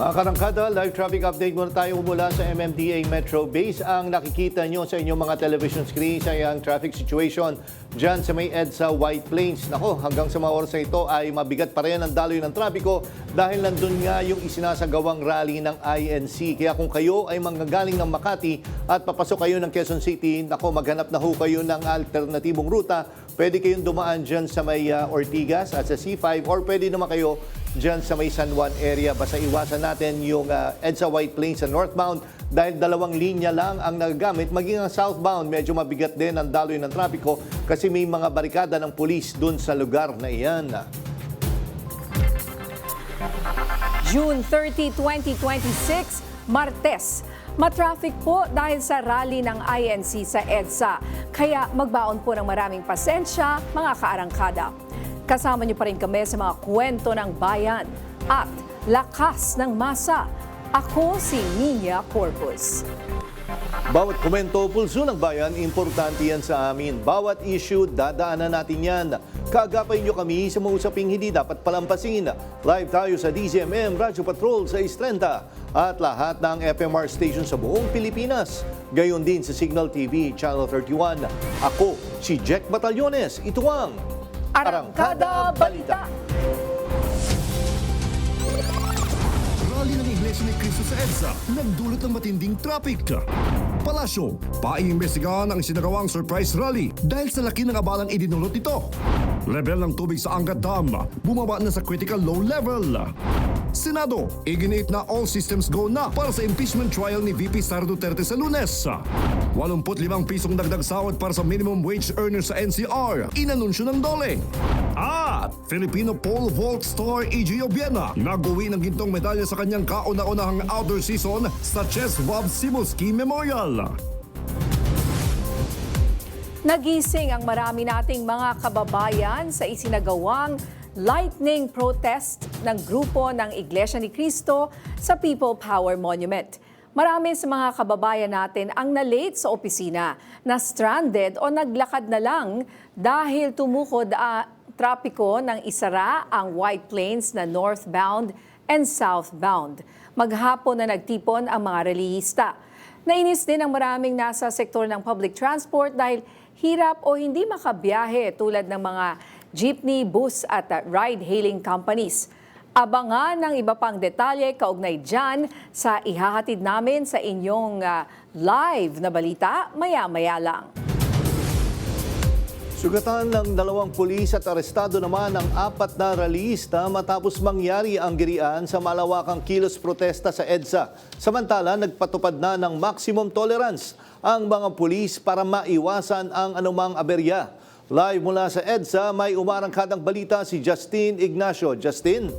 Mga karangkada, live traffic update muna tayo mula sa MMDA Metro Base. Ang nakikita nyo sa inyong mga television screens ay ang traffic situation dyan sa may EDSA White Plains. Nako, hanggang sa mga oras na ito ay mabigat pa rin ang daloy ng trapiko dahil nandun nga yung isinasagawang rally ng INC. Kaya kung kayo ay manggagaling ng Makati at papasok kayo ng Quezon City, nako, maghanap na ho kayo ng alternatibong ruta. Pwede kayong dumaan dyan sa may Ortigas at sa C5 or pwede naman kayo dyan sa may San Juan area. Basta iwasan natin yung EDSA White Plains sa northbound dahil dalawang linya lang ang nagagamit. Maging ang southbound, medyo mabigat din ang daloy ng trapiko kasi may mga barikada ng pulis dun sa lugar na iyan. June 30, 2026, Martes. Matraffic po dahil sa rally ng INC sa EDSA. Kaya magbaon po ng maraming pasensya, mga kaarangkada. Kasama niyo pa rin kami sa mga kwento ng bayan at lakas ng masa. Ako si Nina Corpus. Bawat komento, pulso ng bayan, importante yan sa amin. Bawat issue, dadaanan natin yan. Kaagapay niyo kami sa mga usaping hindi dapat palampasin. Live tayo sa DZMM Radyo Patrol sa 630 at lahat ng FMR station sa buong Pilipinas. Gayon din sa Signal TV, Channel 31. Ako, si Jack Batallones. Ito ang Arangkada Balita. Rally ng Iglesia ni Cristo sa EDSA nagdulot ng matinding traffic. Palasyo, paiimbestigahan ang sinagawang surprise rally dahil sa laki ng abalang idinulot nito. Level ng tubig sa Angat Dam bumaba na sa critical low level. Senado, iginate na all systems go na para sa impeachment trial ni VP Sara Duterte sa Lunes. 85 pisong dagdag sahod para sa minimum wage earners sa NCR, inanunsyo ng DOLE. At Filipino pole vault star EJ Obiena nag-uwi ng gintong medalya sa kanyang kauna-unahang outdoor season sa Chess Bob Simuski Memorial. Nagising ang marami nating mga kababayan sa isinagawang lightning protest ng grupo ng Iglesia ni Cristo sa People Power Monument. Marami sa mga kababayan natin ang na-late sa opisina, na stranded o naglakad na lang dahil tumukod trapiko ng isara ang White Plains na northbound and southbound. Maghapon na nagtipon ang mga relihista. Nainis din ang maraming nasa sektor ng public transport dahil hirap o hindi makabiyahe tulad ng mga jeepney, bus at ride-hailing companies. Abangan ng iba pang detalye kaugnay dyan sa ihahatid namin sa inyong live na balita maya-maya lang. Sugatan ng 2 pulis at arestado naman ang 4 na rallyista matapos mangyari ang girian sa malawakang kilos protesta sa EDSA. Samantala, nagpatupad na ng maximum tolerance ang mga pulis para maiwasan ang anumang aberya. Live mula sa EDSA, may umarangkadang balita si Justin Ignacio. Justin?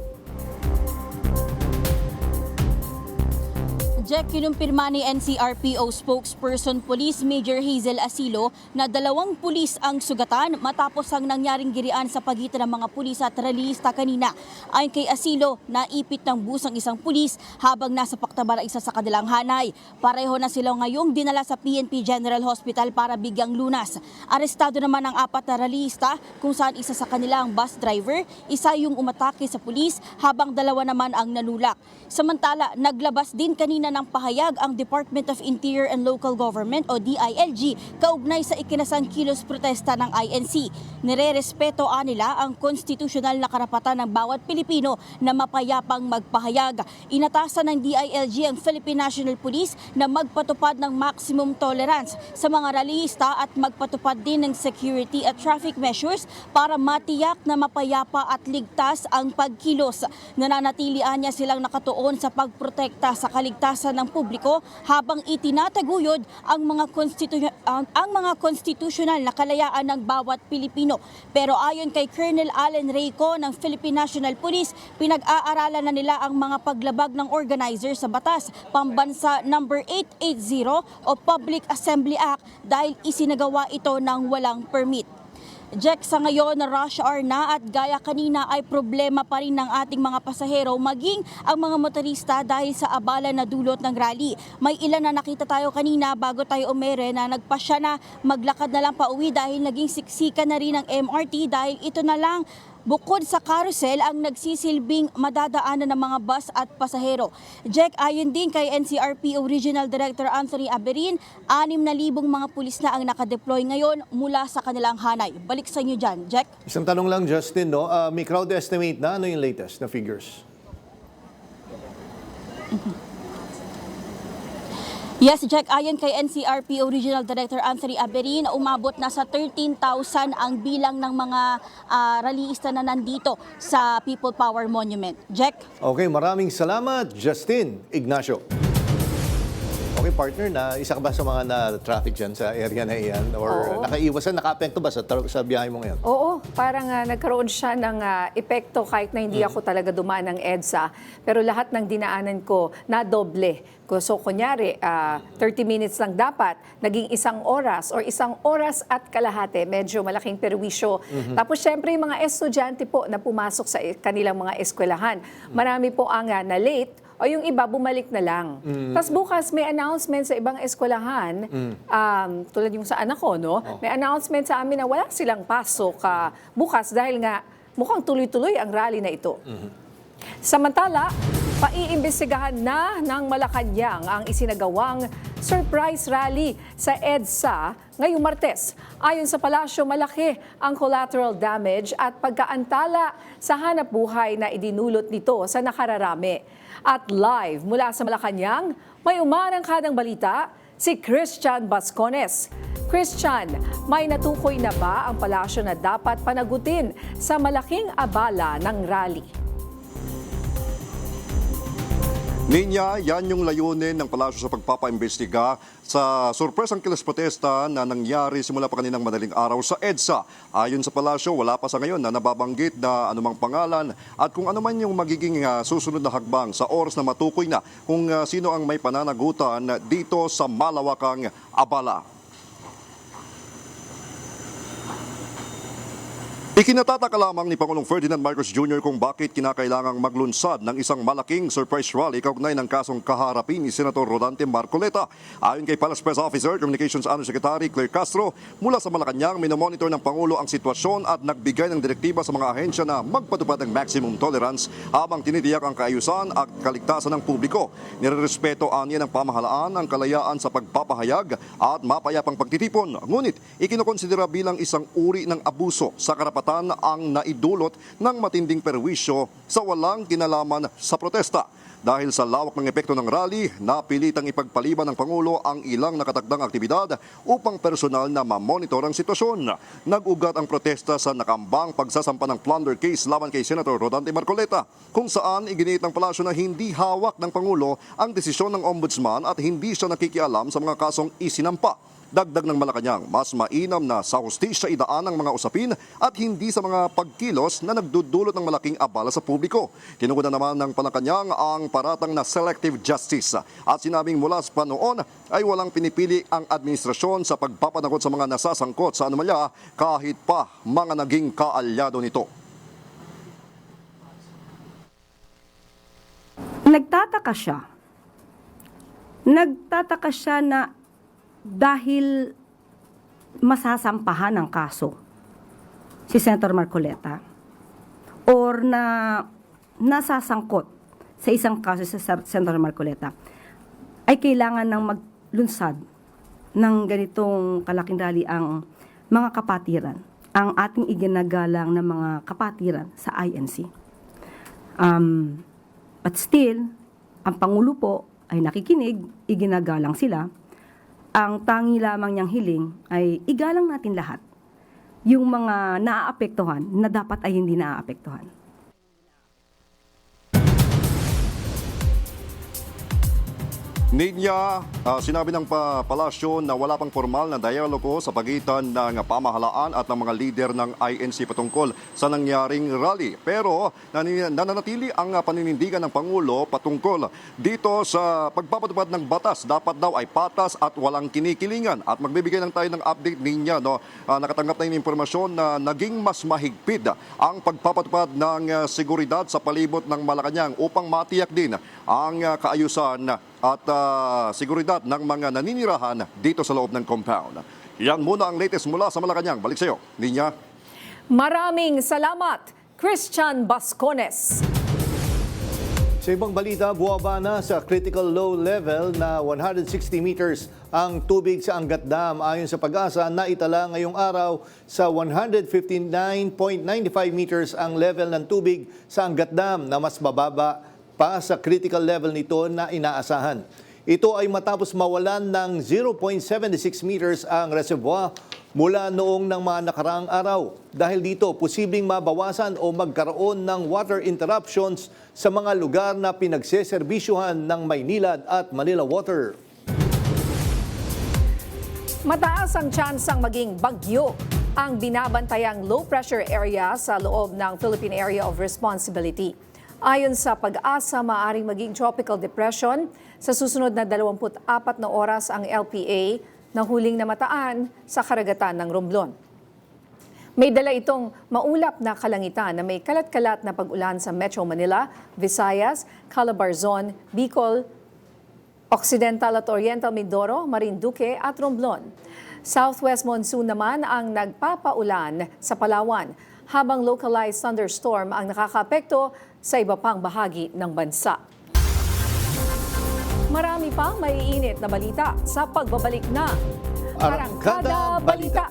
Jack, kinumpirma ni NCRPO spokesperson Police Major Hazel Asilo na 2 pulis ang sugatan matapos ang nangyaring girian sa pagitan ng mga pulis at rallyista kanina. Ayon kay Asilo, naipit ng bus ang isang pulis habang nasa paktabar ang isa sa kanilang hanay. Pareho na sila ngayong dinala sa PNP General Hospital para bigyang lunas. Arestado naman ang 4 na rallyista kung saan isa sa kanilang bus driver, isa yung umatake sa pulis habang 2 naman ang nanulak. Samantala, naglabas din kanina ng pahayag ang Department of Interior and Local Government o DILG kaugnay sa ikinasang kilos protesta ng INC. Nire-respeto nila ang konstitusyonal na karapatan ng bawat Pilipino na mapayapang magpahayag. Inatasan ng DILG ang Philippine National Police na magpatupad ng maximum tolerance sa mga rallyista at magpatupad din ng security at traffic measures para matiyak na mapayapa at ligtas ang pagkilos. Nananatilian niya silang nakatuon sa pagprotekta sa kaligtasan ng publiko habang itinataguyod ang mga konstitusyonal na kalayaan ng bawat Pilipino. Pero ayon kay Colonel Allen Reyco ng Philippine National Police, pinag-aaralan na nila ang mga paglabag ng organizer sa batas pambansa number 880 o Public Assembly Act dahil isinagawa ito ng walang permit. Jack, sa ngayon na rush hour na at gaya kanina ay problema pa rin ng ating mga pasahero maging ang mga motorista dahil sa abala na dulot ng rally. May ilan na nakita tayo kanina bago tayo umere na nagpasya na maglakad na lang pauwi dahil naging siksikan na rin ng MRT dahil ito na lang bukod sa carousel ang nagsisilbing madadaanan ng mga bus at pasahero. Jack, ayon din kay NCRPO Regional Director Anthony Aberin, 6,000 mga pulis na ang nakadeploy ngayon mula sa kanilang hanay. Balik sa inyo dyan, Jack. Isang tanong lang, Justin, no? May crowd estimate na. Ano yung latest na figures? Yes, Jack, ayon kay NCRPO Regional Director Anthony Aberin, umabot na sa 13,000 ang bilang ng mga rallyista na nandito sa People Power Monument. Jack? Okay, maraming salamat, Justin Ignacio. Okay, partner, na isa ka ba sa mga na-traffic dyan sa area na iyan? Or Oo. nakaiwasan, naka-apekto ba sa biyahe mo ngayon? Oo, parang nagkaroon siya ng epekto kahit na hindi ako talaga dumaan ng EDSA. Pero lahat ng dinaanan ko, nadoble. So kunyari, 30 minutes lang dapat, naging 1 oras or 1 oras at kalahati. Medyo malaking perwisyo. Tapos syempre yung mga estudyante po na pumasok sa kanilang mga eskwelahan. Marami po ang na late o yung iba bumalik na lang. Tapos bukas may announcement sa ibang eskwelahan, tulad yung sa anak ko, no? May announcement sa amin na wala silang pasok bukas dahil nga mukhang tuloy-tuloy ang rally na ito. Samantala, paiimbestigahan na ng Malacanang ang isinagawang surprise rally sa EDSA ngayong Martes. Ayon sa palasyo, malaki ang collateral damage at pagkaantala sa hanapbuhay na idinulot nito sa nakararami. At live mula sa Malacanang, may umarangkadang balita si Christian Bascones. Christian, may natukoy na ba ang palasyo na dapat panagutin sa malaking abala ng rally? Ninya, yan yung layunin ng palasyo sa pagpapaimbestiga sa surpresang kilos protesta na nangyari simula pa kaninang madaling araw sa EDSA. Ayon sa palasyo, wala pa sa ngayon na nababanggit na anumang pangalan at kung ano man yung magiging susunod na hakbang sa oras na matukoy na kung sino ang may pananagutan dito sa malawakang abala. Ikinataka lamang ni Pangulong Ferdinand Marcos Jr. kung bakit kinakailangang maglunsad ng isang malaking surprise rally kaugnay ng kasong kaharapin ni Senator Rodante Marcoleta. Ayon kay Palace Press Officer, Communications Undersecretary Claire Castro, mula sa Malacanang, minomonitor ng Pangulo ang sitwasyon at nagbigay ng direktiba sa mga ahensya na magpatupad ng maximum tolerance habang tinitiyak ang kaayusan at kaligtasan ng publiko. Nirerespeto aniya ng pamahalaan ang kalayaan sa pagpapahayag at mapayapang pagtitipon. Ngunit, ikinokonsidera bilang isang uri ng abuso sa karapatan ang naidulot ng matinding perwisyo sa walang kinalaman sa protesta. Dahil sa lawak ng epekto ng rally, napilitang ipagpaliban ng Pangulo ang ilang nakatakdang aktibidad upang personal na mamonitor ang sitwasyon. Nag-ugat ang protesta sa nakambang pagsasampa ng plunder case laban kay Senator Rodante Marcoleta, kung saan iginiit ng palasyo na hindi hawak ng Pangulo ang desisyon ng Ombudsman at hindi siya nakikialam sa mga kasong isinampa. Dagdag ng Malacanang, mas mainam na sa hustisya idaan ang mga usapin at hindi sa mga pagkilos na nagdudulot ng malaking abala sa publiko. Tinugunan naman ng Malacanang ang paratang na selective justice at sinabing mula pa noon ay walang pinipili ang administrasyon sa pagpapanagot sa mga nasasangkot sa anomalya kahit pa mga naging kaalyado nito. Nagtataka siya na dahil masasampahan ng kaso si Senator Marcoleta or na nasasangkot sa isang kaso si Senator Marcoleta ay kailangan ng maglunsad ng ganitong kalaking rally ang mga kapatiran, ang ating iginagalang na mga kapatiran sa INC. But still, ang Pangulo po ay nakikinig, iginagalang sila. Ang tangi lamang niyang hiling ay igalang natin lahat yung mga naaapektuhan na dapat ay hindi naaapektuhan. Ninya, sinabi ng palasyo na wala pang formal na dialogo sa pagitan ng pamahalaan at ng mga lider ng INC patungkol sa nangyaring rally. Pero nananatili ang paninindigan ng Pangulo patungkol dito sa pagpapatupad ng batas. Dapat daw ay patas at walang kinikilingan. At magbibigay lang tayo ng update ninya. No? Nakatanggap na yung informasyon na naging mas mahigpit ang pagpapatupad ng seguridad sa palibot ng Malacanang upang matiyak din ang kaayusan at seguridad ng mga naninirahan dito sa loob ng compound. Yan muna ang latest mula sa Malacanang. Balik sa iyo, Ninya. Maraming salamat, Christian Bascones. Sa ibang balita, buwaba na sa critical low level na 160 meters ang tubig sa Angat Dam. Ayon sa Pag-asa, naitala ngayong araw sa 159.95 meters ang level ng tubig sa Angat Dam na mas mababa pa sa critical level nito na inaasahan. Ito ay matapos mawalan ng 0.76 meters ang reservoir mula noong ng mga nakaraang araw. Dahil dito, posibleng mabawasan o magkaroon ng water interruptions sa mga lugar na pinagseserbisyuhan ng Maynilad at Manila Water. Mataas ang tsansang maging bagyo ang binabantayang low pressure area sa loob ng Philippine Area of Responsibility. Ayon sa Pag-asa, maaaring maging tropical depression sa susunod na 24 na oras ang LPA na huling namataan sa karagatan ng Romblon. May dala itong maulap na kalangitan na may kalat-kalat na pag-ulan sa Metro Manila, Visayas, Calabarzon, Bicol, Occidental at Oriental Mindoro, Marinduque at Romblon. Southwest monsoon naman ang nagpapaulan sa Palawan, habang localized thunderstorm ang nakakaapekto sa iba pang bahagi ng bansa. Marami pang maiinit na balita sa pagbabalik na Arangkada Balita.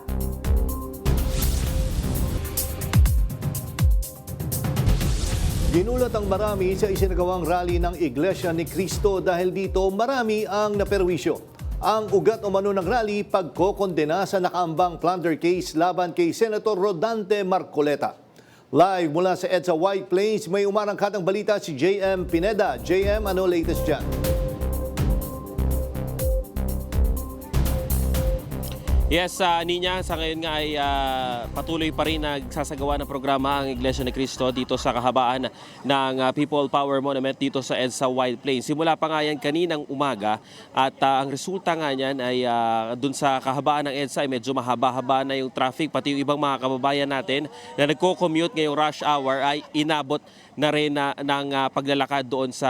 Ginulat ang marami sa isinagawang rally ng Iglesia ni Cristo dahil dito marami ang naperwisyo. Ang ugat umano ng rally, pagkokondena sa nakaambang plunder case laban kay Senator Rodante Marcoleta. Live mula sa EDSA White Plains, may umarangkadang balita si JM Pineda. JM, ano latest dyan? Yes, Ninya, sa ngayon nga ay patuloy pa rin nagsasagawa ng programa ang Iglesia ni Cristo dito sa kahabaan ng People Power Monument dito sa EDSA White Plains. Simula pa nga yan kaninang umaga at ang resulta nga niyan ay dun sa kahabaan ng EDSA ay medyo mahaba-haba na yung traffic, pati yung ibang mga kababayan natin na nagko-commute ngayong rush hour ay inabot na rin ng paglalakad doon sa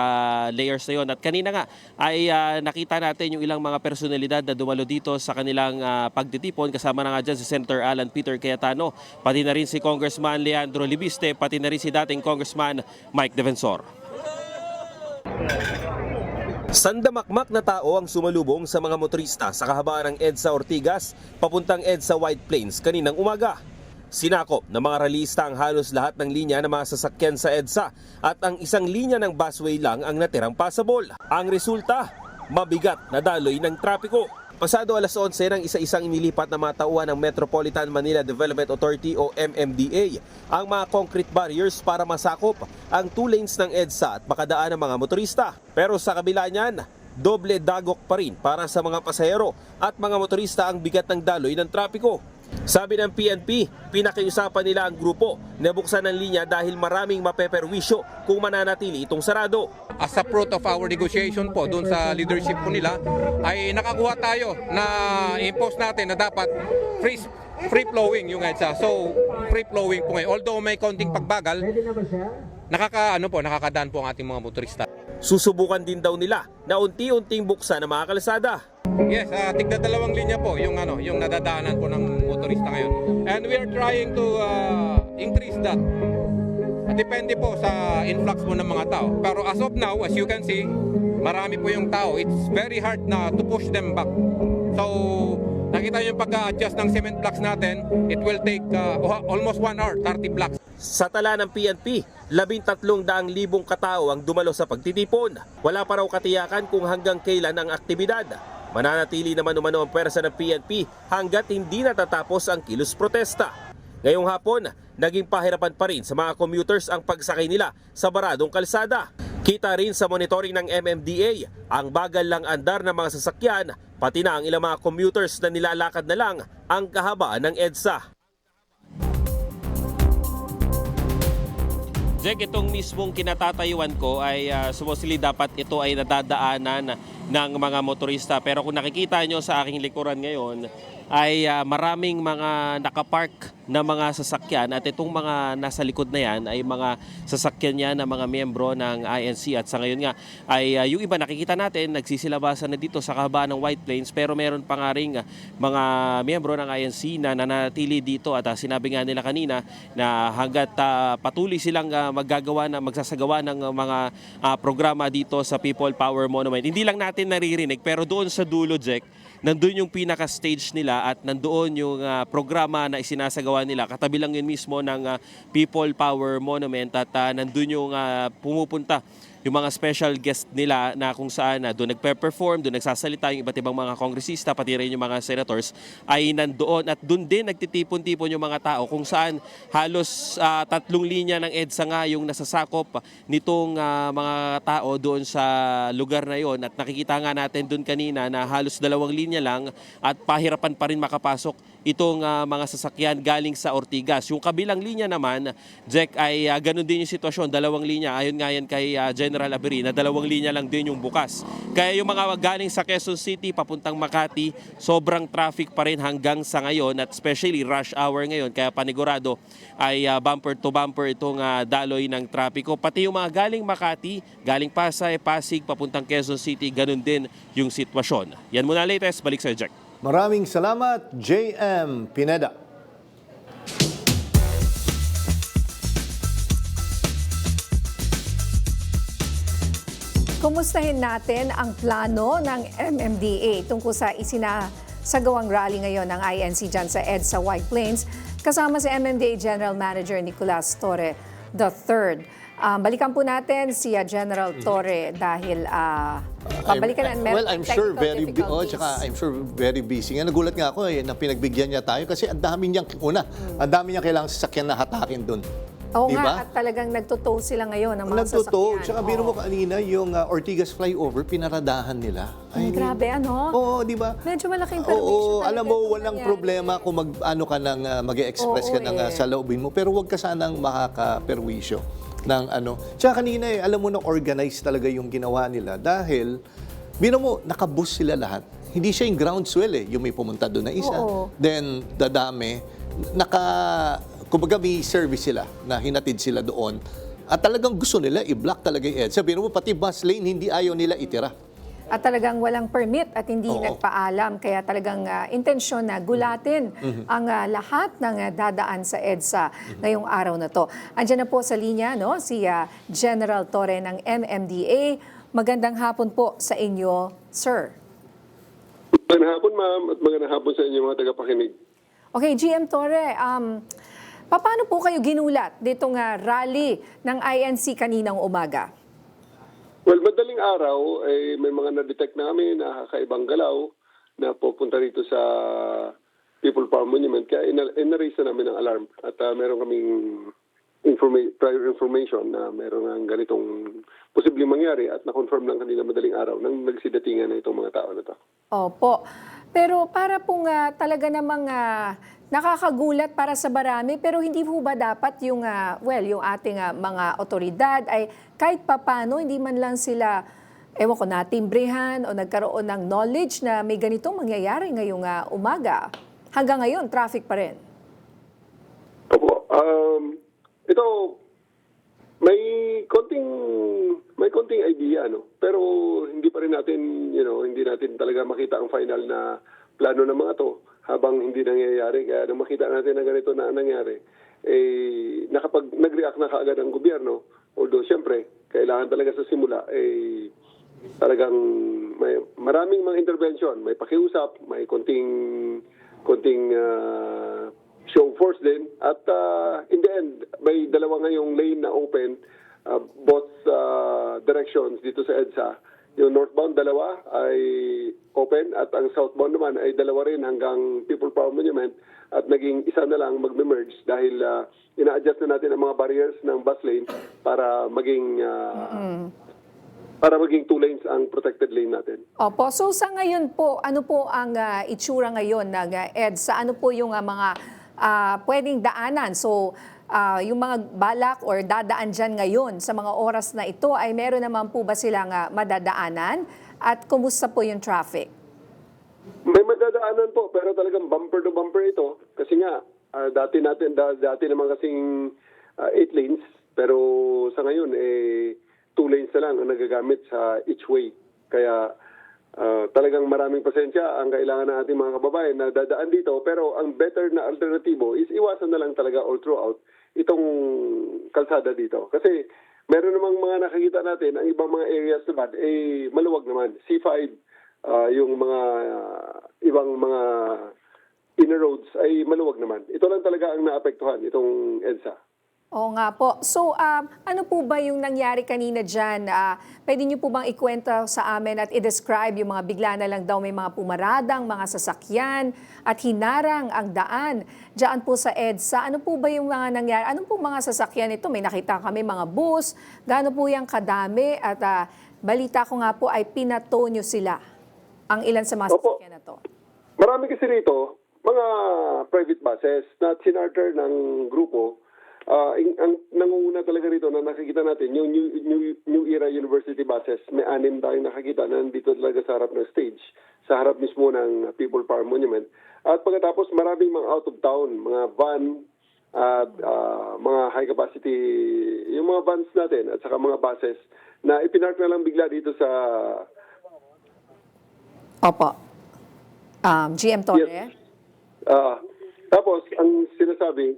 layers na yun. At kanina nga ay nakita natin yung ilang mga personalidad na dumalo dito sa kanilang pagtitipon. Kasama na nga dyan si Senator Alan Peter Cayetano, pati na rin si Congressman Leandro Libiste, pati na rin si dating Congressman Mike Defensor. Sandamakmak na tao ang sumalubong sa mga motorista sa kahabaan ng EDSA Ortigas papuntang EDSA White Plains kaninang umaga. Sinakop ng mga ralista ang halos lahat ng linya ng mga sasakyan sa EDSA at ang isang linya ng busway lang ang natirang passable. Ang resulta, mabigat na daloy ng trapiko. Pasado alas 11 ng isa-isang inilipat na mga tauhan ng Metropolitan Manila Development Authority o MMDA ang mga concrete barriers para masakop ang 2 lanes ng EDSA at makadaan ng mga motorista. Pero sa kabila niyan, doble dagok pa rin para sa mga pasahero at mga motorista ang bigat ng daloy ng trapiko. Sabi ng PNP, pinakiusapan nila ang grupo na buksan ang linya dahil maraming mapeperwisyo kung mananatili itong sarado. As a fruit of our negotiation po doon sa leadership po nila, ay nakakuha tayo na impose natin na dapat free-flowing yung EDSA. So, free-flowing po ngayon. Although may konting pagbagal, nakakadaan po ang ating mga motorista. Susubukan din daw nila na unti-unting buksan ang mga kalsada. Yes, tigda 2 linya po yung nadadaanan po ng motorista ngayon. And we are trying to increase that. Depende po sa influx po ng mga tao. Pero as of now, as you can see, marami po yung tao. It's very hard na to push them back. So, nakita yung pag-adjust ng cement blocks natin, it will take almost 1 hour, 30 blocks. Sa tala ng PNP, 13,000 katao ang dumalo sa pagtitipon. Wala pa raw katiyakan kung hanggang kailan ang aktibidad. Mananatili naman umano ang pwersa ng PNP hanggat hindi natatapos ang kilos protesta. Ngayong hapon, naging pahirapan pa rin sa mga commuters ang pagsakay nila sa baradong kalsada. Kita rin sa monitoring ng MMDA ang bagal lang andar ng mga sasakyan, pati na ang ilang mga commuters na nilalakad na lang ang kahabaan ng EDSA. Jack, itong mismong kinatatayuan ko ay supposedly dapat ito ay nadadaanan ng mga motorista. Pero kung nakikita nyo sa aking likuran ngayon, ay maraming mga nakapark na mga sasakyan at itong mga nasa likod na yan ay mga sasakyan yan ng mga miyembro ng INC at sa ngayon nga ay yung iba nakikita natin nagsisilabasan na dito sa kahabaan ng White Plains pero meron pa nga ring mga miyembro ng INC na nanatili dito at sinabi nga nila kanina na hanggat patuloy silang magsasagawa ng mga programa dito sa People Power Monument. Hindi lang natin naririnig pero doon sa dulo, Jack, nandun yung pinaka-stage nila at nandoon yung programa na isinasagawa nila. Katabi lang yun mismo ng People Power Monument at nandun yung pumupunta yung mga special guest nila na kung saan doon nagpe-perform, doon nagsasalita yung iba't ibang mga kongresista, pati rin yung mga senators, ay nandoon at doon din nagtitipon-tipon yung mga tao kung saan halos 3 linya ng EDSA nga yung nasasakop nitong mga tao doon sa lugar na yon at nakikita nga natin doon kanina na halos 2 linya lang at pahirapan pa rin makapasok itong mga sasakyan galing sa Ortigas. Yung kabilang linya naman, Jack, ay ganun din yung sitwasyon, 2 linya. Ayon nga yan kay General Aberi na 2 linya lang din yung bukas. Kaya yung mga galing sa Quezon City papuntang Makati, sobrang traffic pa rin hanggang sa ngayon at especially rush hour ngayon. Kaya panigurado ay bumper to bumper itong daloy ng trapiko. Pati yung mga galing Makati, galing Pasay, Pasig, papuntang Quezon City, ganun din yung sitwasyon. Yan muna latest, balik sa Jack. Maraming salamat, JM Pineda. Kumustahin natin ang plano ng MMDA tungkol sa isinasagawang rally ngayon ng INC dyan sa EDSA White Plains kasama si MMDA General Manager Nicolas Torre III. Balikan po natin si General Torre dahil pabalikan ang Well, I'm sure very difficulties. I'm sure very busy. Nga nagulat nga ako na pinagbigyan niya tayo kasi ang dami niyang ang dami niyang kailangang sasakyan na hatakin doon. Oo Diba? nga, at talagang nagtutow sila ngayon ng mga Nagtotoo. sasakyan. Tsaka biro mo kanina yung Ortigas flyover, pinaradahan nila. Grabe, ano? Oo, di ba? Medyo malaking permission Oo, talaga alam mo, itong walang nangyari. problema kung mag-express Oo, ka ng eh. sa loobin mo, pero wag ka sanang makakaperwisyo ng ano. Tsaka kanina alam mo na organized talaga yung ginawa nila dahil, biro mo, nakabus sila lahat. Hindi siya yung groundswell yung may pumunta doon na isa. Oo. Then, dadami, kumbaga may service sila na hinatid sila doon. At talagang gusto nila i-block talaga yung EDSA. Sabihin mo, pati bus lane, hindi ayaw nila itira. At talagang walang permit at hindi Oo. nagpaalam. Kaya talagang intensyon na gulatin ang lahat ng dadaan sa EDSA ngayong araw na to. Andiyan na po sa linya si General Torre ng MMDA. Magandang hapon po sa inyo, sir. Magandang hapon, ma'am, at magandang hapon sa inyo mga tagapakinig. Okay, GM Torre, paano po kayo ginulat ditong rally ng INC kaninang umaga? Well, madaling araw, may mga na-detect namin na kakaibang galaw na pupunta rito sa People Power Monument. Kaya in-raise na namin ang alarm. At meron kaming prior information na meron ng ganitong posibleng mangyari at na-confirm lang kanina madaling araw nang nagsidatingan na itong mga tao na to. Opo. Pero para pong talaga namang nakakagulat para sa marami, pero hindi po ba dapat yung ating mga otoridad ay kahit papano hindi man lang sila natimbrehan o nagkaroon ng knowledge na may ganitong mangyayari ngayong umaga. Hanggang ngayon, traffic pa rin. Opo. Ito, may konting idea, pero hindi pa rin natin, hindi natin talaga makita ang final na plano ng mga to habang hindi nangyayari. Kaya nung makita natin na ganito na nangyari, nag-react na kaagad ang gobyerno. Although, siyempre, kailangan talaga sa simula, talagang may maraming mga intervention. May pakiusap, may konting show force din. At in the end, may dalawa ngayong lane na open, both directions dito sa EDSA. Yung northbound dalawa ay open at ang southbound naman ay dalawa rin hanggang People Power Monument at naging isa na lang magme-merge dahil ina-adjust na natin ang mga barriers ng bus lane para maging 2 lanes ang protected lane natin. Opo. So sa ngayon po, ano po ang itsura ngayon ng EDSA? Ano po yung mga pwedeng daanan? So yung mga balak or dadaan dyan ngayon sa mga oras na ito ay meron naman po ba silang madadaanan? At kumusta po yung traffic? May madadaanan po, pero talagang bumper to bumper ito. Kasi nga, dati naman kasing 8 lanes, pero sa ngayon, 2 lanes na lang ang nagagamit sa each way. Kaya talagang maraming pasensya ang kailangan ng ating mga kababayan na dadaan dito. Pero ang better na alternatibo is iwasan na lang talaga all throughout itong kalsada dito. Kasi meron namang mga nakikita natin, ang ibang mga areas naman, maluwag naman. C5, yung mga ibang mga inner roads ay maluwag naman. Ito lang talaga ang naapektuhan, itong EDSA. Oo nga po. So, ano po ba yung nangyari kanina dyan? Pwede niyo po bang ikwento sa amin at i-describe yung mga bigla na lang daw may mga pumaradang, mga sasakyan at hinarang ang daan dyan po sa EDSA? Ano po ba yung mga nangyari? Anong po mga sasakyan ito? May nakita kami mga bus. Gaano po yung kadami? At balita ko nga po ay pinato nyo sila. Ang ilan sa mga sasakyan na to? Marami kasi rito, mga private buses na sinarter ng grupo. Ang nangunguna talaga rito na nakikita natin, yung New Era University buses, may 6 tayong nakikita na nandito talaga sa harap ng stage, sa harap mismo ng People Power Monument. At pagkatapos maraming mga out of town, mga van, at mga high capacity, yung mga vans natin at saka mga buses na ipinark na lang bigla dito sa... Opo. GM Torre? Yes. Tapos, ang sinasabi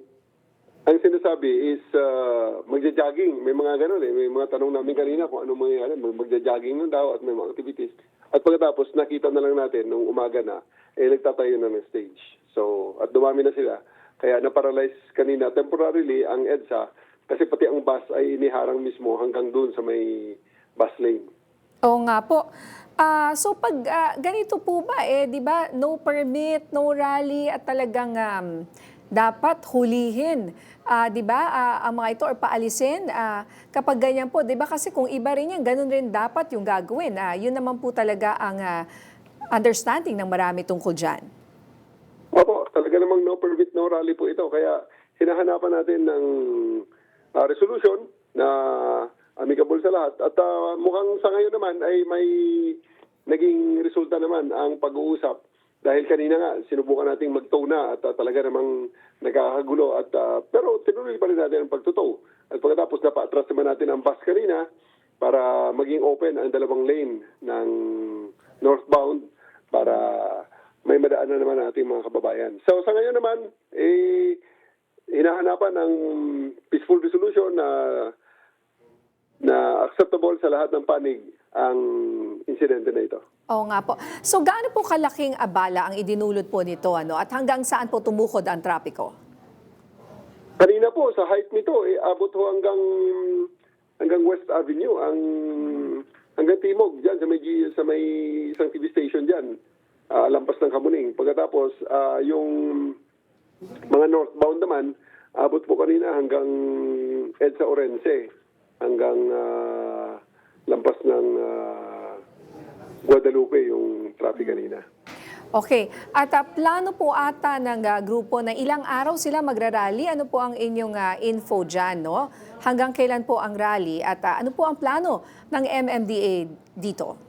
is magja-jogging. May mga ganun eh. May mga tanong namin kanina kung ano mangyayari. Magja-jogging na daw at may mga activities. At pagkatapos, nakita na lang natin nung umaga na, nagtatayo na ng stage. So, at dumami na sila. Kaya na-paralyze kanina temporarily ang EDSA kasi pati ang bus ay iniharang mismo hanggang doon sa may bus lane. Oo nga po. So pag ganito po ba, di ba, no permit, no rally at talagang dapat hulihin, di ba, ang mga ito or paalisin kapag ganyan po, di ba, kasi kung iba rin yan, ganun rin dapat yung gagawin. Yun naman po talaga ang understanding ng marami tungkol dyan. Opo, talaga namang no permit, no rally po ito. Kaya hinahanapan natin ng resolution na amicable sa lahat. At mukhang sa ngayon naman ay may naging resulta naman ang pag-uusap. Dahil kanina nga, sinubukan nating mag-tow na at talaga namang nagkakagulo. Pero tinuloy pa rin natin ang pagtutow. At pagkatapos napa-atras naman natin ang bus kanina para maging open ang 2 lane ng northbound para may madaan na naman ating mga kababayan. So sa ngayon naman, hinahanapan ng peaceful resolution na acceptable sa lahat ng panig ang insidente na ito. Oo nga po. So gaano po kalaking abala ang idinulot po nito, at hanggang saan po tumukod ang trapiko? Kanina po, sa height nito, abot ho hanggang West Avenue, hanggang Timog, dyan, sa may isang TV station dyan, lampas ng Kamuning. Pagkatapos, yung mga northbound naman, abot po kanina hanggang EDSA Orense, hanggang lampas ng Guadalupe yung traffic kanina. Okay. At plano po ata ng grupo na ilang araw sila magrarally. Ano po ang inyong info dyan, no? Hanggang kailan po ang rally? At ano po ang plano ng MMDA dito?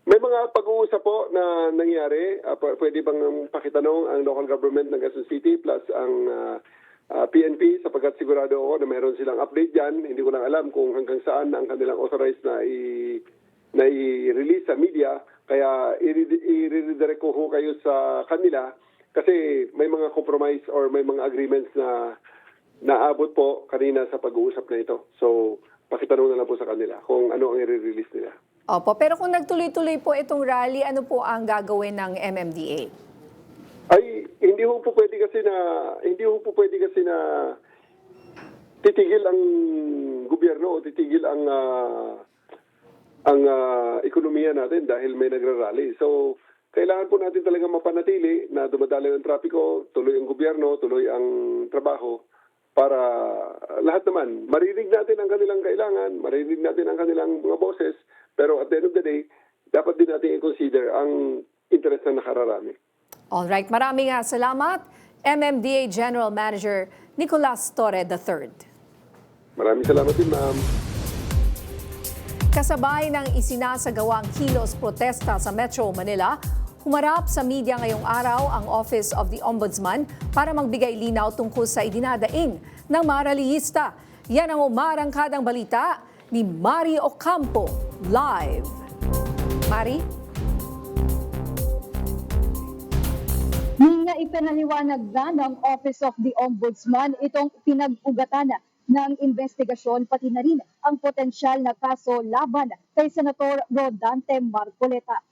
May mga pag-uusap po na nangyari. Pwede bang pakitanong ang local government ng Quezon City plus ang PNP sapagkat sigurado ako na meron silang update dyan. Hindi ko lang alam kung hanggang saan ang kanilang authorized na i-release sa media. Kaya i-redirect ko kayo sa kanila kasi may mga compromise or may mga agreements na naabot po kanina sa pag-uusap na ito. So, pakitanong na lang po sa kanila kung ano ang i-release nila. Opo, pero kung nagtuloy-tuloy po itong rally, ano po ang gagawin ng MMDA? Ay, hindi ho po pwede kasi na titigil ang gobyerno o titigil ang ekonomiya natin dahil may nagrarally. So, kailangan po natin talaga mapanatili na dumadaloy ang trapiko, tuloy ang gobyerno, tuloy ang trabaho para lahat naman. Marinig natin ang kanilang kailangan, marinig natin ang kanilang mga boses, pero at the end of the day, dapat din natin i-consider ang interest ng nakararami. Alright, maraming salamat. MMDA General Manager Nicolas Torre III. Maraming salamat din, ma'am. Kasabay ng isinasagawang kilos protesta sa Metro Manila, humarap sa media ngayong araw ang Office of the Ombudsman para magbigay linaw tungkol sa idinadaing ng mga rallyista. Yan ang umarangkadang balita ni Mari Ocampo live. Mari? Nga ipinaliwanag na ng Office of the Ombudsman itong pinag-ugatan ng investigasyon pati na rin ang potensyal na kaso laban kay Senator Rodante Marcoleta.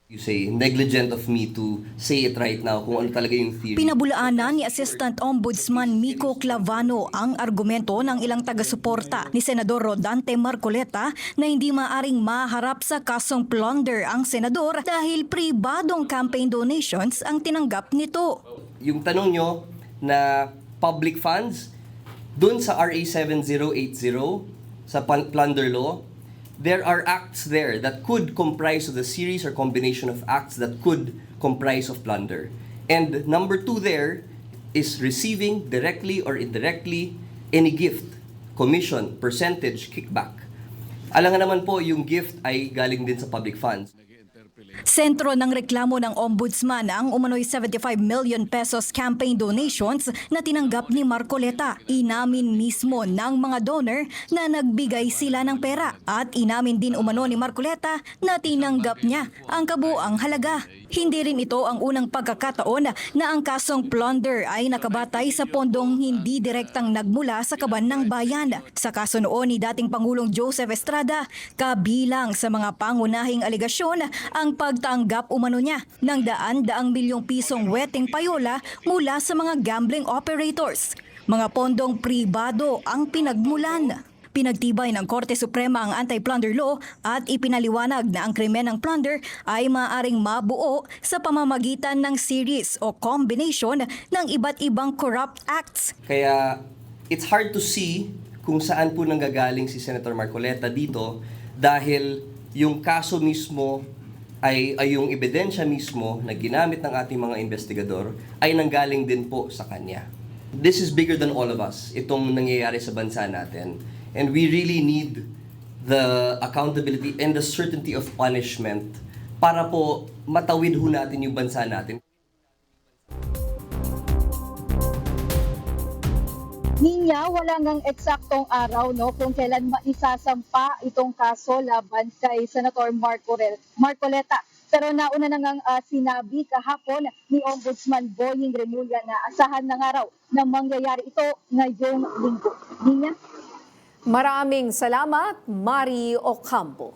You say, negligent of me to say it right now kung ano talaga yung theory. Pinabulaanan ni Assistant Ombudsman Miko Clavano ang argumento ng ilang taga-suporta ni Senador Rodante Marcoleta na hindi maaring maharap sa kasong plunder ang senador dahil pribadong campaign donations ang tinanggap nito. Yung tanong nyo na public funds, dun sa RA 7080, sa plunder law, there are acts there that could comprise of the series or combination of acts that could comprise of plunder. And number 2 there is receiving directly or indirectly any gift, commission, percentage, kickback. Alam nga naman po, yung gift ay galing din sa public funds. Sentro ng reklamo ng Ombudsman ang umano'y 75 million pesos campaign donations na tinanggap ni Marcoleta. Inamin mismo ng mga donor na nagbigay sila ng pera at inamin din umano ni Marcoleta na tinanggap niya ang kabuang halaga. Hindi rin ito ang unang pagkakataon na ang kasong plunder ay nakabatay sa pondong hindi direktang nagmula sa kaban ng bayan. Sa kaso noon ni dating Pangulong Joseph Estrada, kabilang sa mga pangunahing aligasyon ang pagtanggap umano niya ng daan-daang milyong pisong weteng payola mula sa mga gambling operators. Mga pondong pribado ang pinagmulan. Pinagtibay ng Korte Suprema ang anti-plunder law at ipinaliwanag na ang krimen ng plunder ay maaaring mabuo sa pamamagitan ng series o combination ng iba't ibang corrupt acts. Kaya it's hard to see kung saan po nanggagaling si Senator Marcoleta dito dahil yung kaso mismo ay yung ebidensya mismo na ginamit ng ating mga investigador ay nanggaling din po sa kanya. This is bigger than all of us, itong nangyayari sa bansa natin. And we really need the accountability and the certainty of punishment para po matawid ho natin yung bansa natin. Ninya, wala ngang eksaktong araw kung kailan maisasampa itong kaso laban kay Senator Marcoleta. Pero nauna na ngang sinabi kahapon ni Ombudsman Boying Remulla na asahan ng araw na mangyayari ito ngayong linggo. Ninya? Maraming salamat, Mari Ocampo.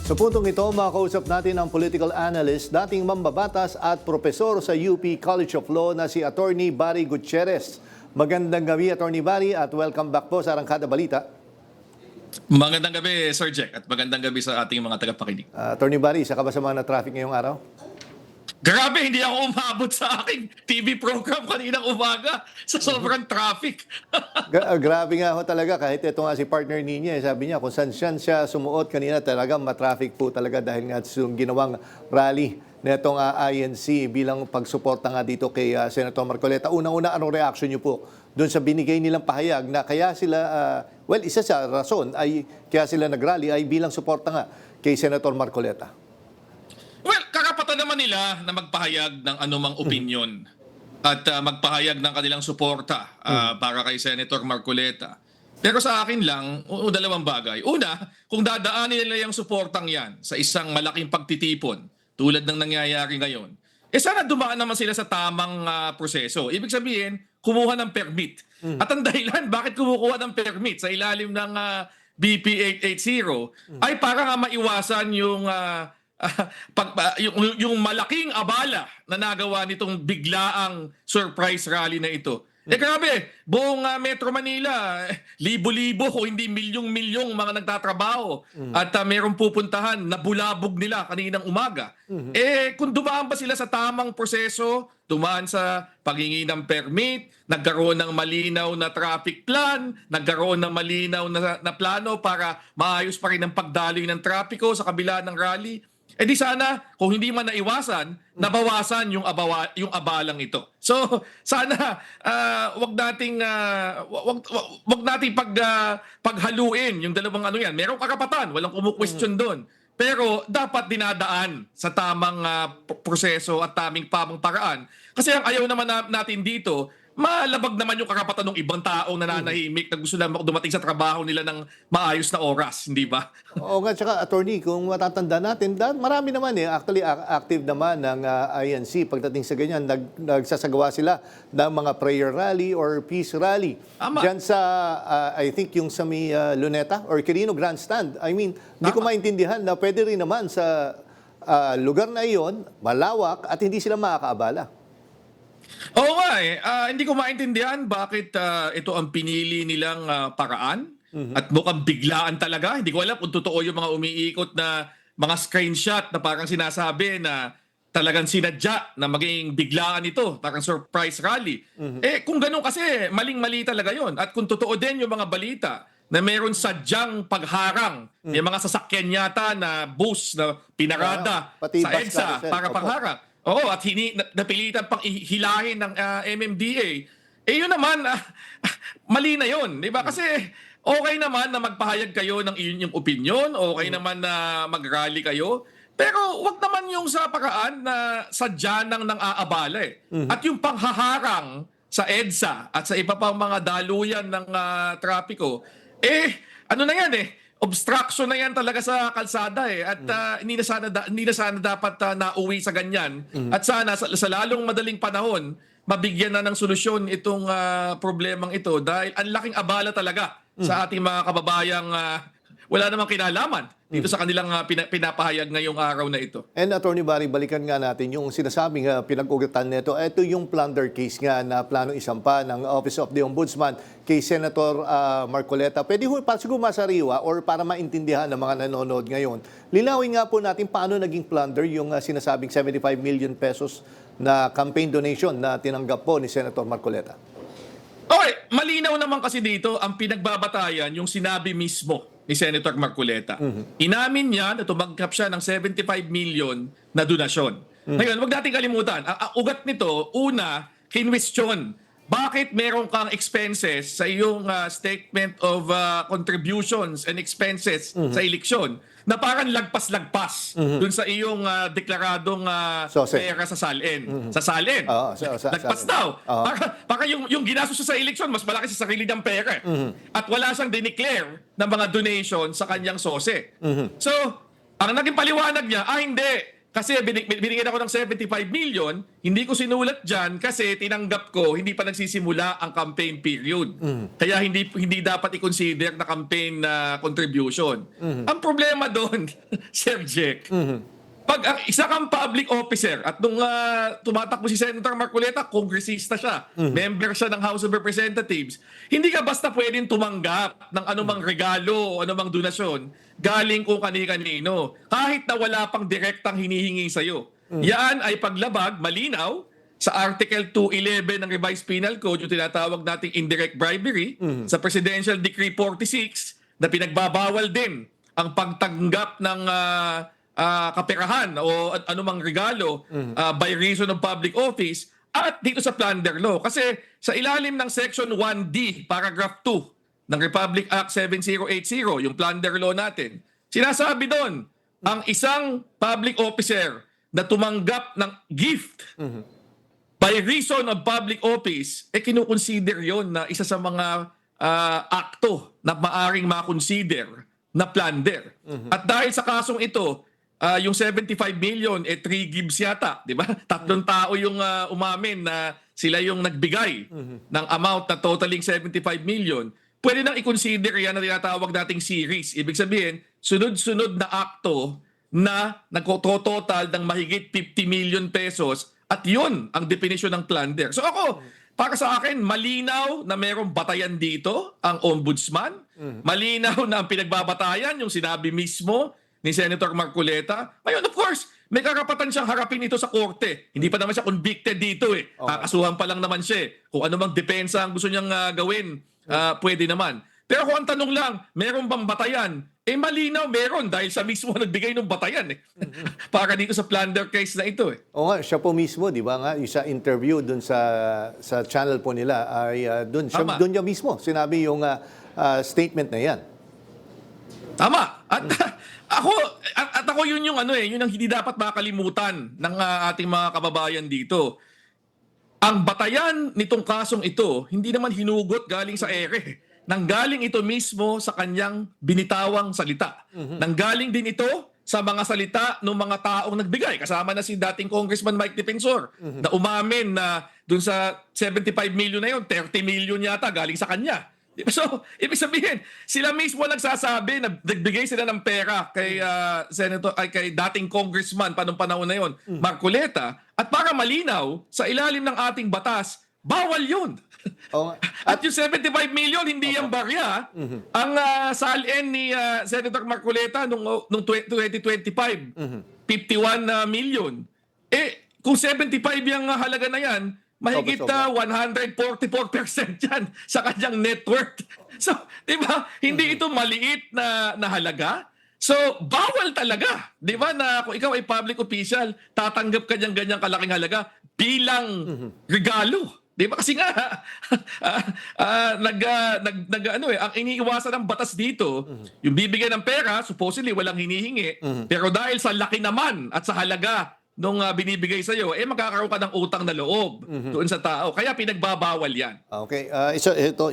Sa puntong ito, makausap natin ang political analyst, dating mambabatas at propesor sa UP College of Law na si Attorney Barry Gutierrez. Magandang gabi, Attorney Barry, at welcome back po sa Arangkada Balita. Magandang gabi, Sir Jack, at magandang gabi sa ating mga tagapakinig. Attorney Barry, isa ka ba sa mga na-traffic ngayong araw? Grabe, hindi ako umabot sa aking TV program kaninang umaga sa sobrang traffic. Grabe nga ho talaga, kahit ito nga si partner niya, sabi niya kung saan siya sumuot kanina talaga matraffic po talaga dahil nga yung ginawang rally na itong INC bilang pagsuporta nga dito kay Senator Marcoleta. Unang-una, anong reaction niyo po doon sa binigay nilang pahayag na kaya sila, isa sa rason ay kaya sila nagrally ay bilang suporta nga kay Senator Marcoleta? Well, karapatan naman nila na magpahayag ng anumang opinion at magpahayag ng kanilang suporta para kay Senator Marcoleta. Pero sa akin lang, dalawang bagay. Una, kung dadaanin nila yung suportang yan sa isang malaking pagtitipon tulad ng nangyayari ngayon, sana dumaan naman sila sa tamang proseso. Ibig sabihin, kumuha ng permit. At ang dahilan, bakit kumukuha ng permit sa ilalim ng BP 880 ay para nga maiwasan yung malaking abala na nagawa nitong biglaang surprise rally na ito. Grabe, buong Metro Manila, libo-libo kung hindi milyong-milyong mga nagtatrabaho at merong pupuntahan na bulabog nila kaninang umaga. Kung dumaan ba sila sa tamang proseso, dumaan sa paghingi ng permit, nagkaroon ng malinaw na traffic plan, nagkaroon ng malinaw na plano para maayos pa rin ang pagdaloy ng trapiko sa kabila ng rally, di sana kung hindi man naiwasan, nabawasan yung abalang ito. So sana wag nating paghaluin yung dalawang ano yan. Merong karapatan, walang kumu-question doon. Pero dapat dinadaan sa tamang proseso at tamang paraan. Kasi ang ayaw naman natin dito, malabag naman yung karapatan ng ibang taong nananahimik na gusto lang dumating sa trabaho nila ng maayos na oras, hindi ba? Oo nga, tsaka attorney, kung matatanda natin, marami naman actually active naman ng INC pagdating sa ganyan. Nagsasagawa sila ng mga prayer rally or peace rally. Diyan sa, I think yung sa may Luneta or Quirino Grandstand. I mean, hindi ko maintindihan na pwede rin naman sa lugar na iyon, malawak at hindi sila makakaabala. Oo nga hindi ko maintindihan bakit ito ang pinili nilang paraan at mukhang biglaan talaga. Hindi ko alam kung totoo yung mga umiikot na mga screenshot na parang sinasabi na talagang sinadya na maging biglaan ito, parang surprise rally. Kung ganun kasi, maling-mali talaga yon. At kung totoo din yung mga balita na meron sadyang pagharang, may mga sasakyan yata na bus na pinarada pati sa bus EDSA carousel. para Opo. pangharang. Oo, at napilitan pang hilahin ng MMDA. Yun naman, mali na yun. Di ba? Kasi okay naman na magpahayag kayo ng inyong opinion, okay naman na mag-rally kayo, pero wag naman yung sa paraan na sadya nang aabala At yung panghaharang sa EDSA at sa iba pang mga daluyan ng trapiko, ano na yan obstruction na yan talaga sa kalsada at hindi na sana dapat nauwi sa ganyan. At sana sa lalong madaling panahon, mabigyan na ng solusyon itong problemang ito dahil ang laking abala talaga sa ating mga kababayang wala namang kinalaman dito sa kanilang pinapahayag ngayong araw na ito. And Attorney Barry, balikan nga natin yung sinasabing pinag-ugatan nito. Ito yung plunder case nga na planong isampa ng Office of the Ombudsman kay Senator Marcoleta. Pwede ho siguro masariwa or para maintindihan ng mga nanonood ngayon. Linawin nga po natin paano naging plunder yung sinasabing 75 million pesos na campaign donation na tinanggap po ni Senator Marcoleta. Okay, malinaw naman kasi dito ang pinagbabatayan yung sinabi mismo ni Senator Marcoleta. Inamin niya na tumanggap siya ng 75 million na donasyon. Ngayon, wag natin kalimutan, ang ugat nito, una, kinwestiyon. Bakit meron kang expenses sa iyong statement of contributions and expenses sa eleksyon na parang lagpas-lagpas dun sa iyong deklaradong pera sa SALN? Sa SALN. Lagpas daw. Para yung ginastos siya sa eleksyon, mas malaki sa sarili niyang pera. At wala siyang dineclare ng mga donation sa kanyang sose. So, ang naging paliwanag niya, hindi. Kasi binigyan ako ng 75 million, hindi ko sinulat dyan kasi tinanggap ko, hindi pa nagsisimula ang campaign period. Kaya hindi dapat i-consider na campaign contribution. Ang problema doon, Sir Jack, pag isa kang public officer at nung tumatakbo si Senator Marcoleta, kongresista siya, member siya ng House of Representatives, hindi ka basta pwedeng tumanggap ng anumang regalo o anumang donasyon galing kung kani-kanino, kahit na wala pang direktang hinihingi sa'yo. Yan ay paglabag, malinaw, sa Article 211 ng Revised Penal Code, yung tinatawag nating indirect bribery, sa Presidential Decree 46, na pinagbabawal din ang pagtanggap ng kaperahan o anumang regalo by reason of public office, at dito sa plunder law. Kasi sa ilalim ng Section 1D, Paragraph 2, ng Republic Act 7080, yung plunder law natin, sinasabi doon, ang isang public officer na tumanggap ng gift by reason of public office, kinukonsider yon na isa sa mga akto na maaring makonsider na plunder. At dahil sa kasong ito, yung 75 million, 3 gives yata, di ba? 3 tao yung umamin na sila yung nagbigay ng amount na totaling 75 million. Pwede nang i-consider yan na tinatawag nating series. Ibig sabihin, sunod-sunod na akto na nagtototal ng mahigit 50 million pesos at yun ang definisyon ng plunder. So ako, para sa akin, malinaw na merong batayan dito ang ombudsman. Malinaw na ang pinagbabatayan, yung sinabi mismo ni Senator Marcoleta. Ngayon, of course, may karapatan siyang harapin ito sa korte. Hindi pa naman siya convicted dito eh. Kakasuhan pa lang naman siya eh. Kung ano mang depensa ang gusto niyang gawin, pwede naman. Pero kung ang tanong lang, meron bang batayan? Eh malinaw meron dahil siya mismo nagbigay ng batayan eh. Para dito sa plunder case na ito eh. O nga, siya po mismo, di ba nga, yung sa interview dun sa channel po nila, ay Tama. dun niya mismo sinabi yung statement na yan. Tama. At ako yun yung yun ang hindi dapat makalimutan ng ating mga kababayan dito. Ang batayan nitong kasong ito, hindi naman hinugot galing sa ere. Nanggaling ito mismo sa kanyang binitawang salita. Nanggaling din ito sa mga salita ng mga taong nagbigay. Kasama na si dating Congressman Mike Defensor na umamin na dun sa 75 million na yun, 30 million yata galing sa kanya. So, ibig sabihin, sila mismo nagsasabi na nagbigay sila ng pera kay kay dating congressman panong panahon na yon, Marcoleta, at para malinaw sa ilalim ng ating batas, bawal 'yun. At yung 75 million hindi yung barya. Ang salin ni Senator Marcoleta nung 2025, 51 million. Eh kung 75 yung halaga na yan, mahigit 144% yan sa kanyang net worth. So, di ba? Hindi ito maliit na halaga. So, bawal talaga. Di ba na kung ikaw ay public official, tatanggap ka niyang ganyang kalaking halaga bilang regalo. Di ba? Kasi nga, ang iniiwasan ng batas dito, yung bibigyan ng pera, supposedly walang hinihingi, pero dahil sa laki naman at sa halaga nung binibigay sa'yo, magkakaroon ka ng utang na loob doon sa tao. Kaya pinagbabawal yan. Okay.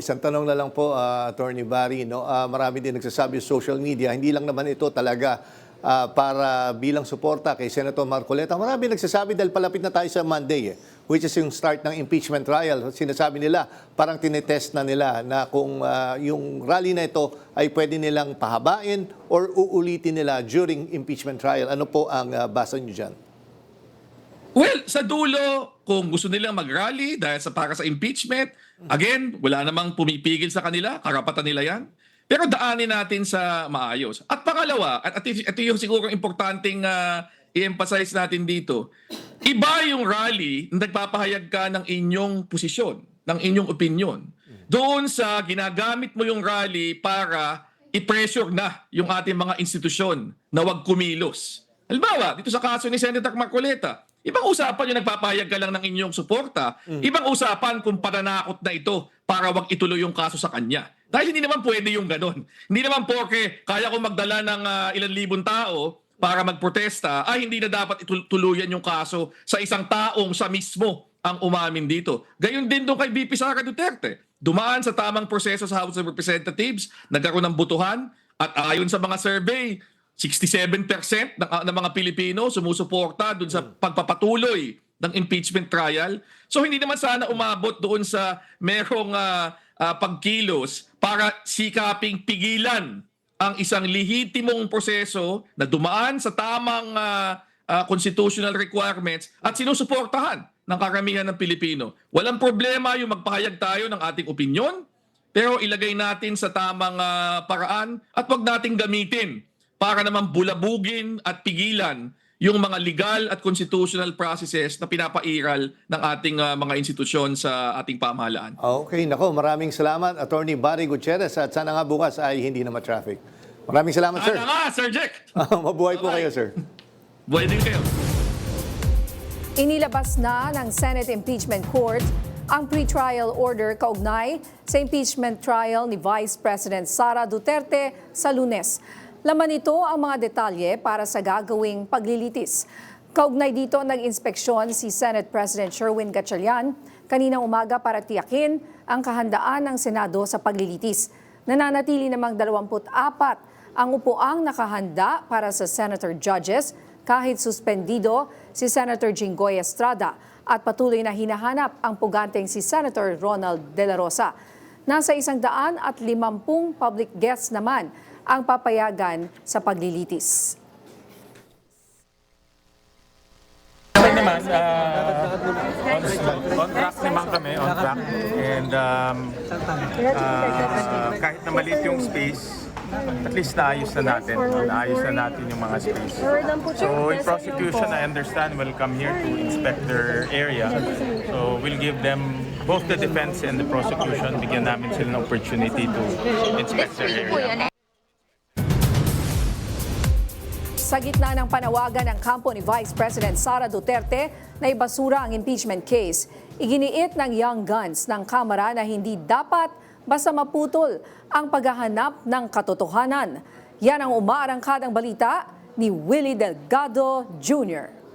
Isang tanong na lang po, Attorney Barry. No? Marami din nagsasabi sa social media, hindi lang naman ito talaga para bilang suporta kay Senator Marcoleta. Marami nagsasabi dahil palapit na tayo sa Monday, which is yung start ng impeachment trial. Sinasabi nila, parang tinetest na nila na kung yung rally na ito ay pwede nilang pahabain or uulitin nila during impeachment trial. Ano po ang basa nyo dyan? Well, sa dulo, kung gusto nilang mag-rally dahil para sa impeachment, again, wala namang pumipigil sa kanila, karapatan nila yan. Pero daanin natin sa maayos. At pangalawa, at ito yung siguro importanteng i-emphasize natin dito, iba yung rally na nagpapahayag ka ng inyong posisyon, ng inyong opinion. Doon sa ginagamit mo yung rally para i-pressure na yung ating mga institusyon na wag kumilos. Halimbawa, dito sa kaso ni Senator Marcoleta, ibang usapan yung nagpapahayag ka lang ng inyong suporta, ibang usapan kung pananakot na ito para wag ituloy yung kaso sa kanya. Dahil hindi naman pwede yung ganon. Hindi naman porke kaya ko magdala ng ilang libong tao para magprotesta, hindi na dapat ituluyan yung kaso sa isang taong sa mismo ang umamin dito. Gayon din doon kay VP Sara Duterte. Dumaan sa tamang proseso sa House of Representatives, nagkaroon ng butuhan, at ayon sa mga survey, 67% ng mga Pilipino sumusuporta doon sa pagpapatuloy ng impeachment trial. So hindi naman sana umabot doon sa merong pagkilos para sikaping pigilan ang isang lehitimong proseso na dumaan sa tamang constitutional requirements at sinusuportahan ng karamihan ng Pilipino. Walang problema yung magpahayag tayo ng ating opinyon, pero ilagay natin sa tamang paraan at wag nating gamitin para naman bulabugin at pigilan yung mga legal at constitutional processes na pinapairal ng ating mga institusyon sa ating pamahalaan. Okay, nako, maraming salamat, Attorney Barry Gutierrez, at sana nga bukas ay hindi na ma-traffic. Maraming salamat, sir. Sana nga, Sir Jack! Mabuhay po kayo, sir. Buhay din kayo. Inilabas na ng Senate Impeachment Court ang pre-trial order kaugnay sa impeachment trial ni Vice President Sara Duterte sa Lunes. Laman nito ang mga detalye para sa gagawing paglilitis. Kaugnay dito, nag-inspeksyon si Senate President Sherwin Gatchalian kaninang umaga para tiyakin ang kahandaan ng Senado sa paglilitis. Nananatili namang 24 ang upuang nakahanda para sa Senator Judges kahit suspendido si Senator Jinggoy Estrada at patuloy na hinahanap ang puganteng si Senator Ronald De La Rosa. Nasa 150 public guests naman ang papayagan sa paglilitis. Naman, On track naman kami, on track. And kahit na maliit yung space, at least naayos na natin. Naayos na natin yung mga space. So in prosecution, I understand, will come here to inspect their area. So we'll give them, both the defense and the prosecution, bigyan namin sila ng opportunity to inspect their area. Sa gitna ng panawagan ng kampo ni Vice President Sara Duterte na ibasura ang impeachment case, iginiit ng Young Guns ng Kamara na hindi dapat basta maputol ang paghahanap ng katotohanan. Yan ang umaarangkadang balita ni Willie Delgado Jr.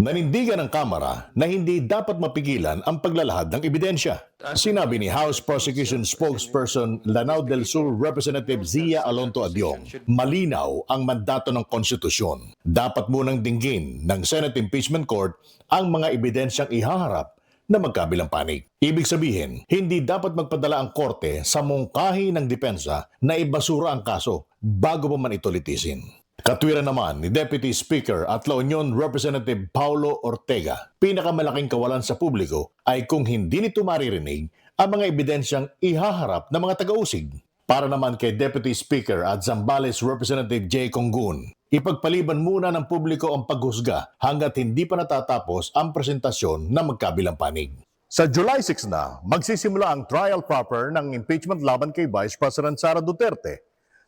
Nanindigan ng Kamara na hindi dapat mapigilan ang paglalahad ng ebidensya. Sinabi ni House Prosecution Spokesperson Lanao del Sur Representative Zia Alonto Adyong, malinaw ang mandato ng konstitusyon. Dapat munang dinggin ng Senate Impeachment Court ang mga ebidensyang ihaharap na magkabilang panig. Ibig sabihin, hindi dapat magpadala ang korte sa mungkahi ng depensa na ibasura ang kaso bago pa man ito litisin. Katwiran naman ni Deputy Speaker at La Union Representative Paulo Ortega, pinakamalaking kawalan sa publiko ay kung hindi nito maririnig ang mga ebidensyang ihaharap ng mga taga-usig. Para naman kay Deputy Speaker at Zambales Representative J. Conggun, ipagpaliban muna ng publiko ang paghusga hanggat hindi pa natatapos ang presentasyon ng magkabilang panig. Sa July 6 na, magsisimula ang trial proper ng impeachment laban kay Vice President Sara Duterte,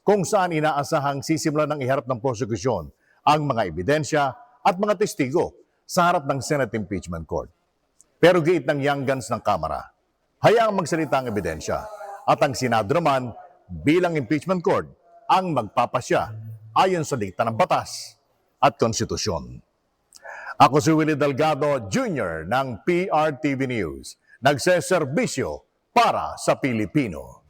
kung saan inaasahang sisimula ng iharap ng prosekusyon ang mga ebidensya at mga testigo sa harap ng Senate Impeachment Court. Pero giit ng Young Guns ng Kamara, hayaang magsalita ang ebidensya at ang Senado naman bilang impeachment court ang magpapasya ayon sa dikta ng batas at konstitusyon. Ako si Willie Delgado Jr. ng PRTV News, nagseserbisyo para sa Pilipino.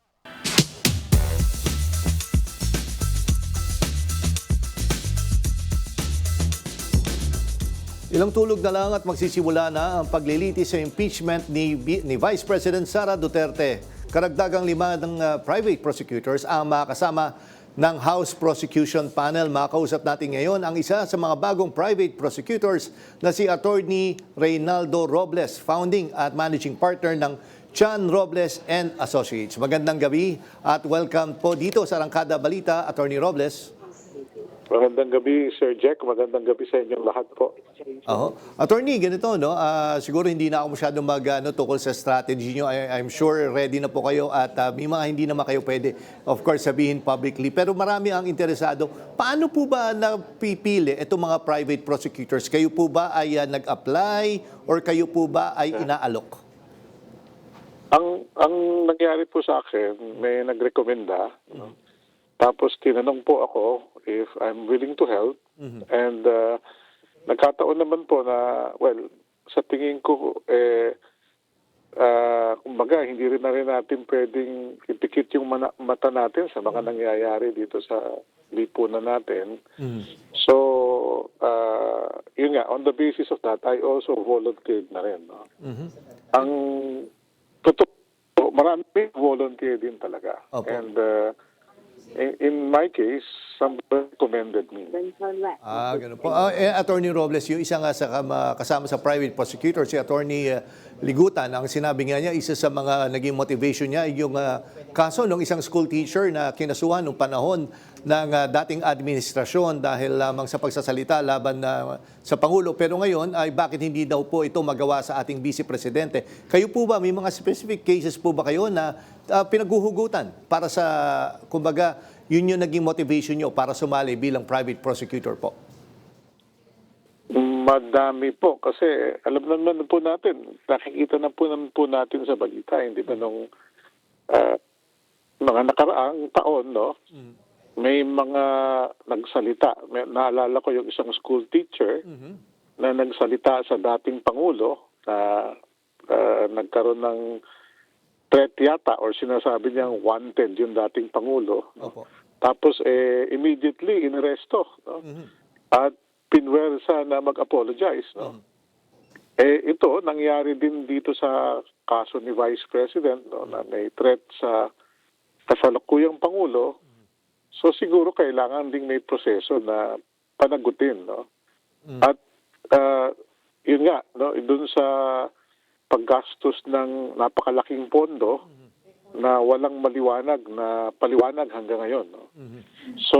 Ilang tulog na lang at magsisimula na ang paglilitis sa impeachment ni Vice President Sara Duterte. Karagdagang 5 ng private prosecutors ang makasama ng House Prosecution Panel. Makausap natin ngayon ang isa sa mga bagong private prosecutors na si Attorney Reynaldo Robles, founding at managing partner ng Chan Robles and Associates. Magandang gabi at welcome po dito sa Arangkada Balita, Attorney Robles. Magandang gabi, Sir Jack. Magandang gabi sa inyong lahat po. Attorney, ganito, no? Siguro hindi na ako masyadong tukol sa strategy nyo. I'm sure ready na po kayo at may mga hindi naman kayo pwede, of course, sabihin publicly. Pero marami ang interesado. Paano po ba napipili itong mga private prosecutors? Kayo po ba ay nag-apply or kayo po ba ay inaalok? Ang nangyari po sa akin, may nagrekomenda. Tapos tinanong po ako if I'm willing to help. And nagkataon naman po na, well, sa tingin ko, kumbaga, hindi rin natin pwedeng ipikit yung mata natin sa mga nangyayari dito sa lipunan natin. So, yun nga, on the basis of that, I also volunteered na rin. No? Ang totoo, marami volunteer din talaga. And in my case, somebody recommended me. Ganun po. Attorney Robles, yung isa nga kasama sa private prosecutor, si Attorney Ligutan, ang sinabi nga niya, isa sa mga naging motivation niya yung kaso ng isang school teacher na kinasuhan noong panahon ng dating administrasyon dahil lamang sa pagsasalita laban sa Pangulo. Pero ngayon ay bakit hindi daw po ito magawa sa ating Vice Presidente? Kayo po ba, may mga specific cases po ba kayo na pinaghuhugutan para sa, kumbaga, yun yung naging motivation nyo para sumali bilang private prosecutor po? Madami po kasi alam naman po natin, nakikita na po natin sa balita, hindi ba nung mga nakaraang taon, no? May mga nagsalita. Naalala ko yung isang school teacher na nagsalita sa dating Pangulo na nagkaroon ng threat yata or sinasabi niyang wanted yung dating Pangulo. Tapos immediately inaresto. No? At pinwersa na mag-apologize. No? Ito, nangyari din dito sa kaso ni Vice President, no, na may threat sa kasalukuyang Pangulo. So siguro kailangan ding may proseso na panagutin. No? At yun nga, no, doon sa paggastos ng napakalaking pondo na walang paliwanag hanggang ngayon. No? So,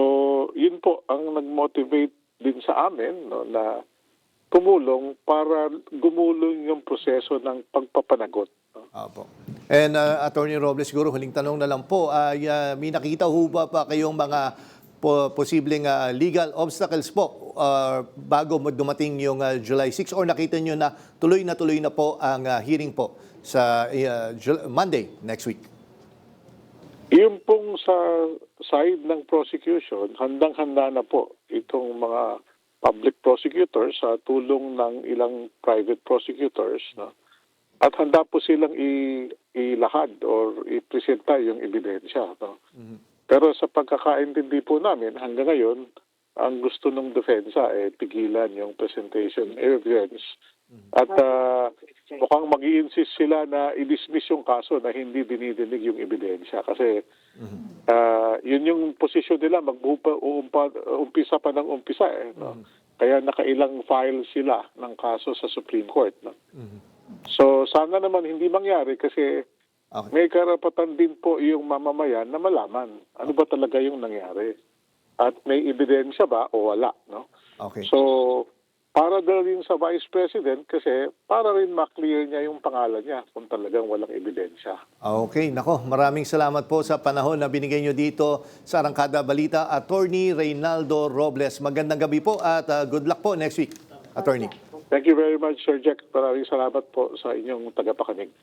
yun po ang nag-motivate din sa amin, no, na tumulong para gumulong yung proseso ng pagpapanagot. No? Opo. And Attorney Robles, siguro huling tanong na lang po, may nakita ho ba pa kayong mga posibleng legal obstacles po bago dumating yung July 6 or nakita nyo na tuloy na po ang hearing po sa Monday next week? Yung pong sa side ng prosecution, handang-handa na po itong mga public prosecutors sa tulong ng ilang private prosecutors. No? At handa po silang ilahad or ipresenta yung ebidensya. No? Pero sa pagkakaintindi po namin, hanggang ngayon, ang gusto ng defensa pigilan yung presentation evidence. At mukhang mag-i-insist sila na i-dismiss yung kaso na hindi dinidinig yung ebidensya. Kasi yun yung posisyon nila, umpisa pa ng umpisa. No? Kaya nakailang file sila ng kaso sa Supreme Court. No? So sana naman hindi mangyari kasi may karapatan din po yung mamamayan na malaman ano ba talaga yung nangyari. At may ebidensya ba o wala. No? Okay. So para rin sa Vice President kasi para rin ma-clear niya yung pangalan niya kung talagang walang ebidensya. Okay, nako, maraming salamat po sa panahon na binigay nyo dito sa Arangkada Balita, Attorney Reynaldo Robles. Magandang gabi po at good luck po next week, Attorney. Thank you very much, Sir Jack. Maraming salamat po sa inyong tagapakinig.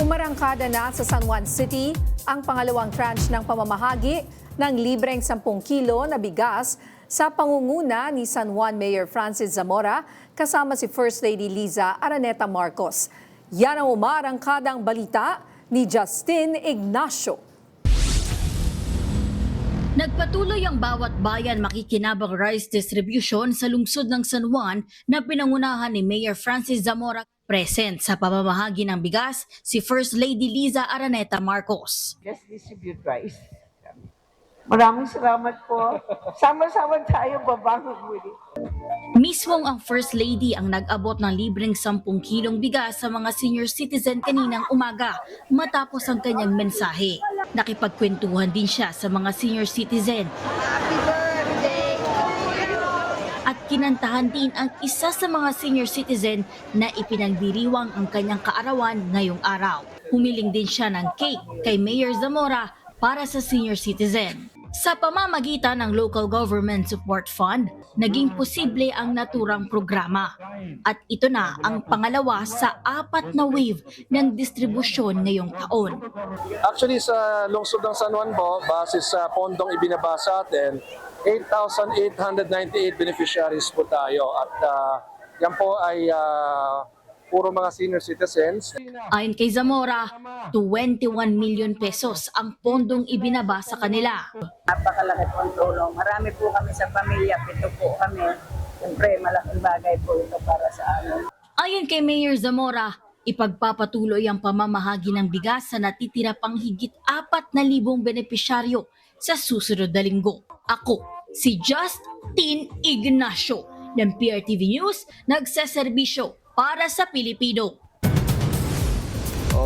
Umarangkada na sa San Juan City ang pangalawang tranche ng pamamahagi ng libreng 10 kilo na bigas sa pangunguna ni San Juan Mayor Francis Zamora kasama si First Lady Liza Araneta Marcos. Yan ang umarangkadang balita ni Justin Ignacio. Nagpatuloy ang bawat bayan makikinabang rice distribution sa lungsod ng San Juan na pinangunahan ni Mayor Francis Zamora. Present sa pamamahagi ng bigas si First Lady Liza Araneta Marcos. Just distribute rice. Maraming salamat po. Sama-sama tayo babangon muli. Mismong ang First Lady ang nag-abot ng libreng 10 kilong bigas sa mga senior citizen kaninang umaga matapos ang kanyang mensahe. Nakipagkwentuhan din siya sa mga senior citizen. At kinantahan din ang isa sa mga senior citizen na ipinagdiriwang ang kanyang kaarawan ngayong araw. Humiling din siya ng cake kay Mayor Zamora para sa senior citizen. Sa pamamagitan ng Local Government Support Fund, naging posible ang naturang programa. At ito na ang pangalawa sa 4 na wave ng distribusyon ngayong taon. Actually sa lungsod ng San Juan po, base sa pondong ibinaba sa atin, 8,898 beneficiaries po tayo at yan po ay puro mga senior citizens. Ayon kay Zamora, 21 million pesos ang pondong ibinaba sa kanila. Napakalaki pong tulong. Marami po kami sa pamilya, 7 po kami. Siyempre, malaking bagay po ito para sa amin. Ayon kay Mayor Zamora, ipagpapatuloy ang pamamahagi ng bigas sa natitira pang higit 4,000 benepisyaryo sa susunod na linggo. Ako, si Justin Ignacio ng PRTV News, nagseserbisyo para sa Pilipino.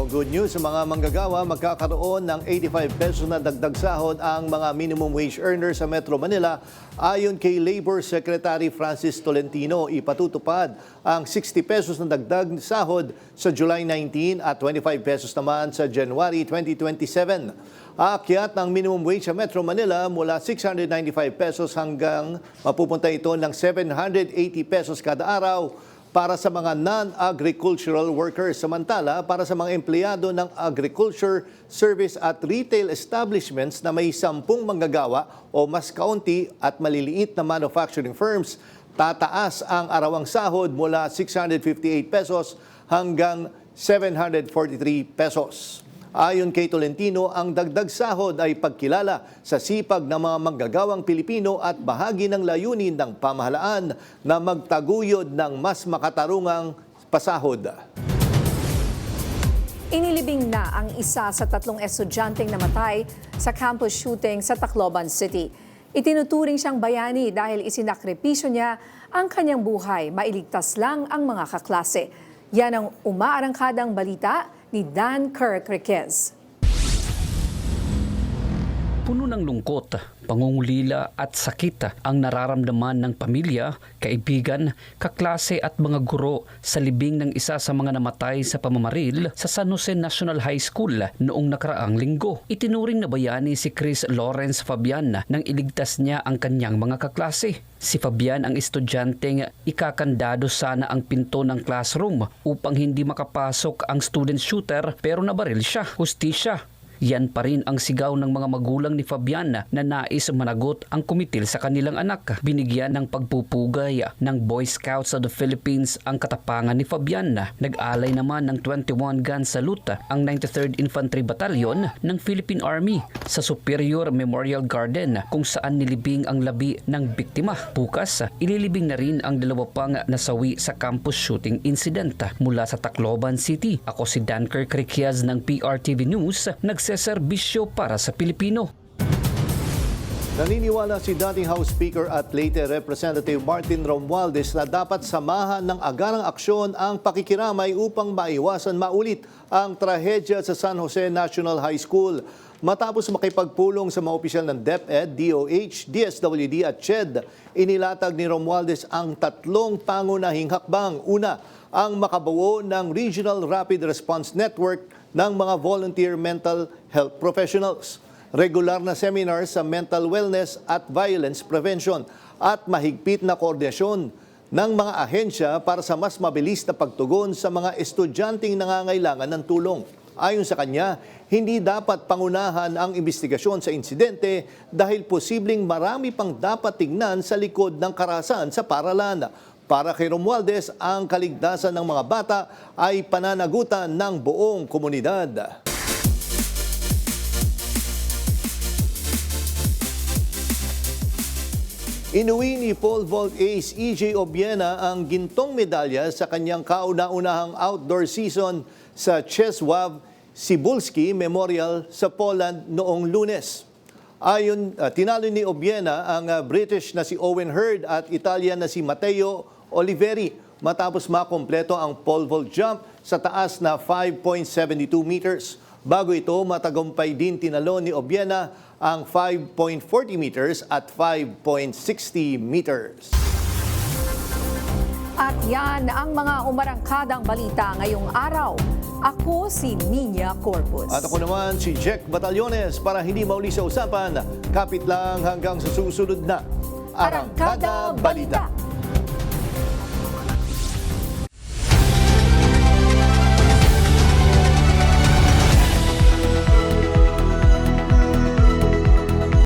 Good news sa mga manggagawa, magkakaroon ng 85 pesos na dagdag sahod ang mga minimum wage earners sa Metro Manila. Ayon kay Labor Secretary Francis Tolentino, ipatutupad ang 60 pesos na dagdag sahod sa July 19 at 25 pesos naman sa January 2027. Aakyat ng minimum wage sa Metro Manila mula 695 pesos hanggang mapupunta ito ng 780 pesos kada araw para sa mga non-agricultural workers. Samantala, para sa mga empleyado ng agriculture, service at retail establishments na may 10 manggagawa o mas kaunti at maliliit na manufacturing firms, tataas ang arawang sahod mula 658 pesos hanggang 743 pesos. Ayon kay Tolentino, ang dagdag sahod ay pagkilala sa sipag ng mga manggagawang Pilipino at bahagi ng layunin ng pamahalaan na magtaguyod ng mas makatarungang pasahod. Inilibing na ang isa sa 3 estudyanteng namatay sa campus shooting sa Tacloban City. Itinuturing siyang bayani dahil isinakripisyo niya ang kanyang buhay, mailigtas lang ang mga kaklase. Yan ang umaarangkadang balita ni Dan Kirk Riquez. Puno ng lungkot, pangungulila at sakit ang nararamdaman ng pamilya, kaibigan, kaklase at mga guro sa libing ng isa sa mga namatay sa pamamaril sa San Jose National High School noong nakaraang linggo. Itinuring na bayani si Chris Lawrence Fabian nang iligtas niya ang kanyang mga kaklase. Si Fabian ang estudyanteng ikakandado sana ang pinto ng classroom upang hindi makapasok ang student shooter pero nabaril siya. Hustisya. Yan pa rin ang sigaw ng mga magulang ni Fabian na nais managot ang kumitil sa kanilang anak. Binigyan ng pagpupugay ng Boy Scouts of the Philippines ang katapangan ni Fabian. Nag-alay naman ng 21 gun salute ang 93rd Infantry Battalion ng Philippine Army sa Superior Memorial Garden kung saan nilibing ang labi ng biktima. Bukas, ililibing na rin ang dalawa pang nasawi sa campus shooting incident mula sa Tacloban City. Ako si Dan Kirk Riquez ng PRTV News, nagseserbisyo para sa Pilipino. Naniniwala si dating House Speaker at Leyte Representative Martin Romualdez na dapat samahan ng agarang aksyon ang pakikiramay upang maiwasan maulit ang trahedya sa San Jose National High School. Matapos makipagpulong sa mga opisyal ng DepEd, DOH, DSWD at CHED, inilatag ni Romualdez ang 3 pangunahing hakbang. Una, ang makabuo ng Regional Rapid Response Network ng mga volunteer mental health professionals, regular na seminars sa mental wellness at violence prevention, at mahigpit na koordinasyon ng mga ahensya para sa mas mabilis na pagtugon sa mga estudyanteng nangangailangan ng tulong. Ayon sa kanya, hindi dapat pangunahan ang investigasyon sa insidente dahil posibleng marami pang dapat tingnan sa likod ng karahasan sa paaralan. Para kay Romualdez, ang kaligtasan ng mga bata ay pananagutan ng buong komunidad. Inuwi ni pole vault ace EJ Obiena ang gintong medalya sa kanyang kauna-unahang outdoor season sa Czesław Cybulski Memorial sa Poland noong Lunes. Tinalo ni Obiena ang British na si Owen Hurd at Italian na si Matteo Oliveri matapos makompleto ang pole vault jump sa taas na 5.72 meters. Bago ito, matagumpay din tinalo ni Obiena ang 5.40 meters at 5.60 meters. At yan ang mga umarangkadang balita ngayong araw. Ako si Nina Corpus. At ako naman si Jack Batallones. Para hindi mauli sa usapan, kapit lang hanggang sa susunod na Arangkada Balita.